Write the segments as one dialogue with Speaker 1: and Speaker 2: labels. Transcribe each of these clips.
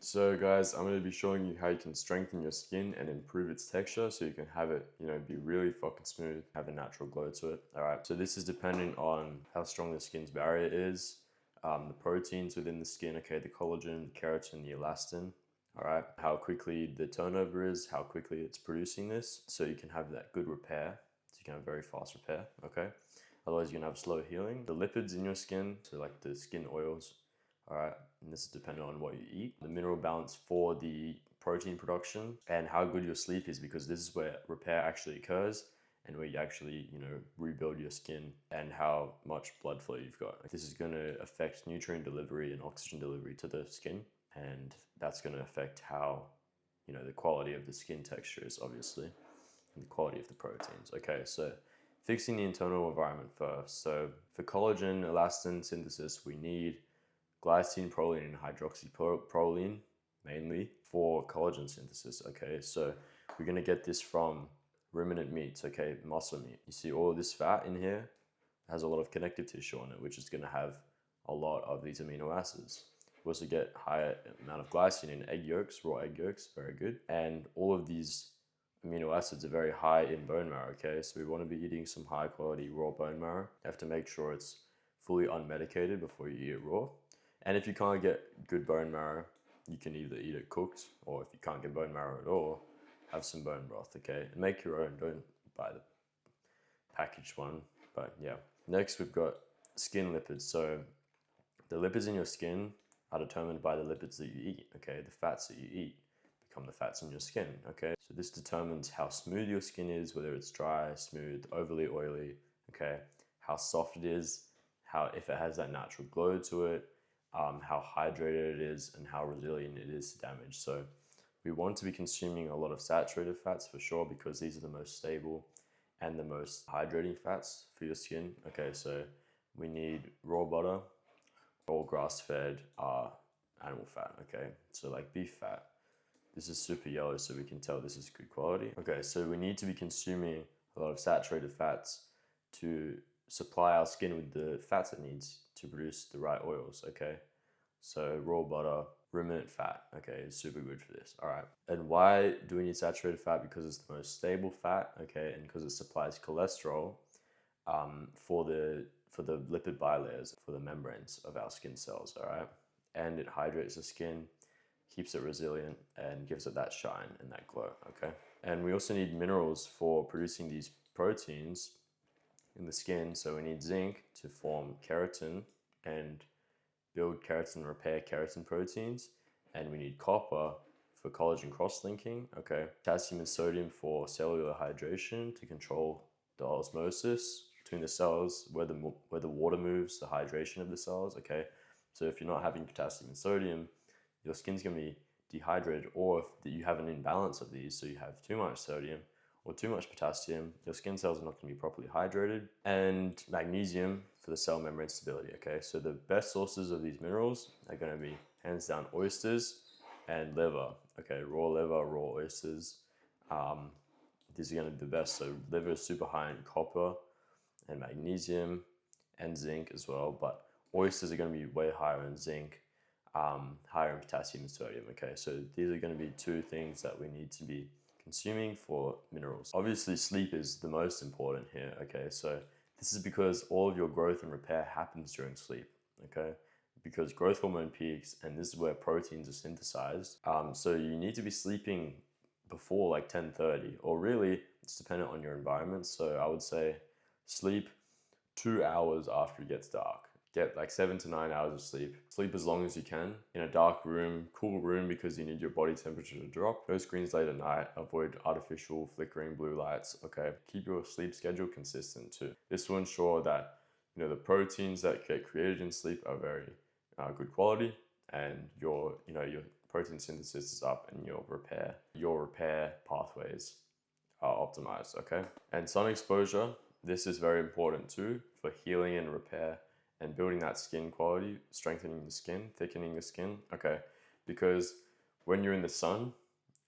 Speaker 1: So guys, I'm going to be showing you how you can strengthen your skin and improve its texture so you can have it, be really fucking smooth, have a natural glow to it. All right, so this is dependent on how strong the skin's barrier is, the proteins within the skin, okay, the collagen, the keratin, the elastin, all right, how quickly the turnover is, how quickly it's producing this, so you can have that good repair, so you can have very fast repair, okay? Otherwise you're gonna have slow healing. The lipids in your skin, so like the skin oils, all right, and this is dependent on what you eat. The mineral balance for the protein production and how good your sleep is, because this is where repair actually occurs and where you actually, rebuild your skin, and how much blood flow you've got. This is going to affect nutrient delivery and oxygen delivery to the skin, and that's going to affect how, the quality of the skin texture is, obviously, and the quality of the proteins. Okay, so fixing the internal environment first. So for collagen elastin synthesis, we need glycine, proline, and hydroxyproline mainly for collagen synthesis. Okay, so we're going to get this from ruminant meats, okay, muscle meat. You see all of this fat in here has a lot of connective tissue on it, which is going to have a lot of these amino acids. We also get higher amount of glycine in egg yolks, raw egg yolks, very good. And all of these amino acids are very high in bone marrow, okay? So we want to be eating some high quality raw bone marrow. You have to make sure it's fully unmedicated before you eat it raw. And if you can't get good bone marrow, you can either eat it cooked, or if you can't get bone marrow at all, have some bone broth, okay? And make your own, don't buy the packaged one, but yeah. Next, we've got skin lipids. So the lipids in your skin are determined by the lipids that you eat, okay? The fats that you eat become the fats in your skin, okay? So this determines how smooth your skin is, whether it's dry, smooth, overly oily, okay? How soft it is, if it has that natural glow to it, how hydrated it is, and how resilient it is to damage. So we want to be consuming a lot of saturated fats for sure, because these are the most stable and the most hydrating fats for your skin. Okay, so we need raw butter or grass-fed animal fat, okay? So like beef fat. This is super yellow, so we can tell this is good quality. Okay, so we need to be consuming a lot of saturated fats to supply our skin with the fats it needs to produce the right oils, okay? So raw butter, ruminant fat, okay, is super good for this, all right? And why do we need saturated fat? Because it's the most stable fat, okay, and because it supplies cholesterol for the lipid bilayers, for the membranes of our skin cells, all right? And it hydrates the skin, keeps it resilient, and gives it that shine and that glow, okay? And we also need minerals for producing these proteins in the skin. So we need zinc to form keratin and build keratin, repair keratin proteins. And we need copper for collagen cross-linking, okay? Potassium and sodium for cellular hydration to control the osmosis between the cells, where the water moves, the hydration of the cells, okay? So if you're not having potassium and sodium, your skin's gonna be dehydrated, or if you have an imbalance of these, so you have too much sodium or too much potassium, your skin cells are not going to be properly hydrated. And magnesium for the cell membrane stability, okay? So the best sources of these minerals are going to be, hands down, oysters and liver, okay? Raw liver, raw oysters. These are going to be the best. So liver is super high in copper and magnesium and zinc as well, but oysters are going to be way higher in zinc, higher in potassium and sodium, okay? So these are going to be two things that we need to be consuming for minerals. Obviously, sleep is the most important here, okay? So this is because all of your growth and repair happens during sleep, okay? Because growth hormone peaks, and this is where proteins are synthesized. So you need to be sleeping before like 10:30, or really, it's dependent on your environment. So I would say sleep 2 hours after it gets dark. Get like 7 to 9 hours of sleep. Sleep as long as you can in a dark room, cool room, because you need your body temperature to drop. No screens late at night. Avoid artificial flickering blue lights, okay? Keep your sleep schedule consistent too. This will ensure that, the proteins that get created in sleep are very good quality, and your protein synthesis is up, and your repair pathways are optimized, okay? And sun exposure, this is very important too for healing and repair and building that skin quality, strengthening the skin, thickening the skin, okay? Because when you're in the sun,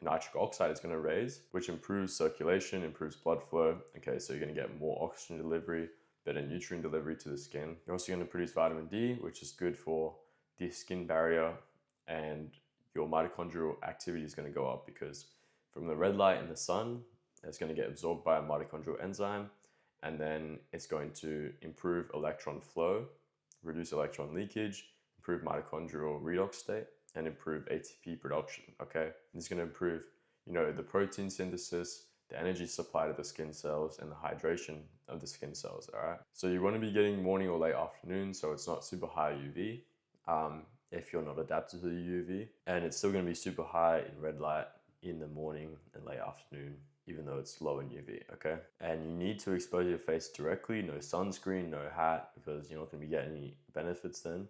Speaker 1: nitric oxide is going to raise, which improves circulation, improves blood flow, okay? So you're going to get more oxygen delivery, better nutrient delivery to the skin. You're also going to produce vitamin D, which is good for the skin barrier and your mitochondrial activity is going to go up, because from the red light in the sun, it's going to get absorbed by a mitochondrial enzyme, and then it's going to improve electron flow, reduce electron leakage, improve mitochondrial redox state, and improve ATP production, okay? This is going to improve, the protein synthesis, the energy supply to the skin cells, and the hydration of the skin cells, all right? So you want to be getting morning or late afternoon, so it's not super high UV, if you're not adapted to the UV, and it's still going to be super high in red light in the morning and late afternoon, even though it's low in UV, okay? And you need to expose your face directly, no sunscreen, no hat, because you're not going to be getting any benefits then.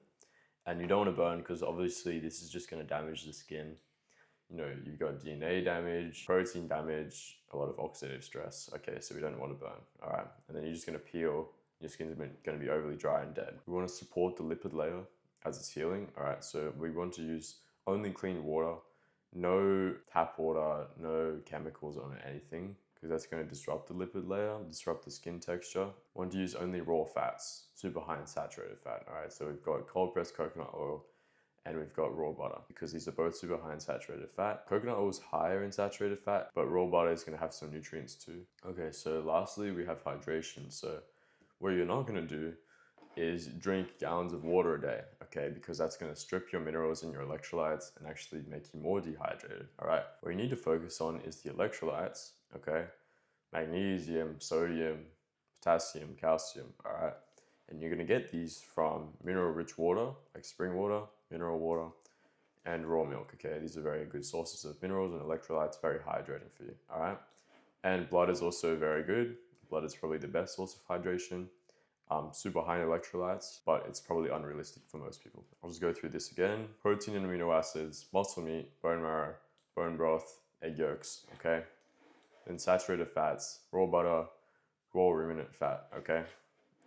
Speaker 1: And you don't want to burn, because obviously this is just going to damage the skin. You've got DNA damage, protein damage, a lot of oxidative stress. Okay, so we don't want to burn, all right? And then you're just going to peel, your skin's going to be overly dry and dead. We want to support the lipid layer as it's healing, all right? So we want to use only clean water, no tap water, no chemicals on anything, because that's going to disrupt the lipid layer, disrupt the skin texture. We want to use only raw fats, super high in saturated fat, all right? So we've got cold pressed coconut oil, and we've got raw butter, because these are both super high in saturated fat. Coconut oil is higher in saturated fat, but raw butter is going to have some nutrients too. Okay, so lastly, we have hydration. So what you're not going to do is drink gallons of water a day, okay? Because that's going to strip your minerals and your electrolytes and actually make you more dehydrated, all right? What you need to focus on is the electrolytes, okay? Magnesium, sodium, potassium, calcium, all right? And you're going to get these from mineral-rich water, like spring water, mineral water, and raw milk, okay? These are very good sources of minerals and electrolytes, very hydrating for you, all right? And blood is also very good. Blood is probably the best source of hydration. Super high in electrolytes, but it's probably unrealistic for most people. I'll just go through this again. Protein and amino acids, muscle meat, bone marrow, bone broth, egg yolks, okay? Then saturated fats, raw butter, raw ruminant fat, okay?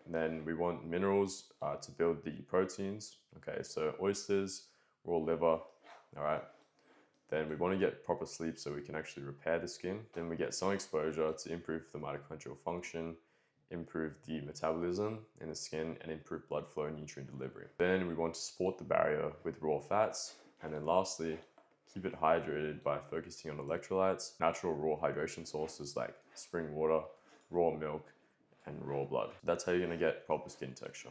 Speaker 1: And then we want minerals to build the proteins, okay? So oysters, raw liver, all right? Then we want to get proper sleep so we can actually repair the skin. Then we get some exposure to improve the mitochondrial function, improve the metabolism in the skin, and improve blood flow and nutrient delivery. Then we want to support the barrier with raw fats. And then lastly, keep it hydrated by focusing on electrolytes, natural raw hydration sources like spring water, raw milk, and raw blood. That's how you're gonna get proper skin texture.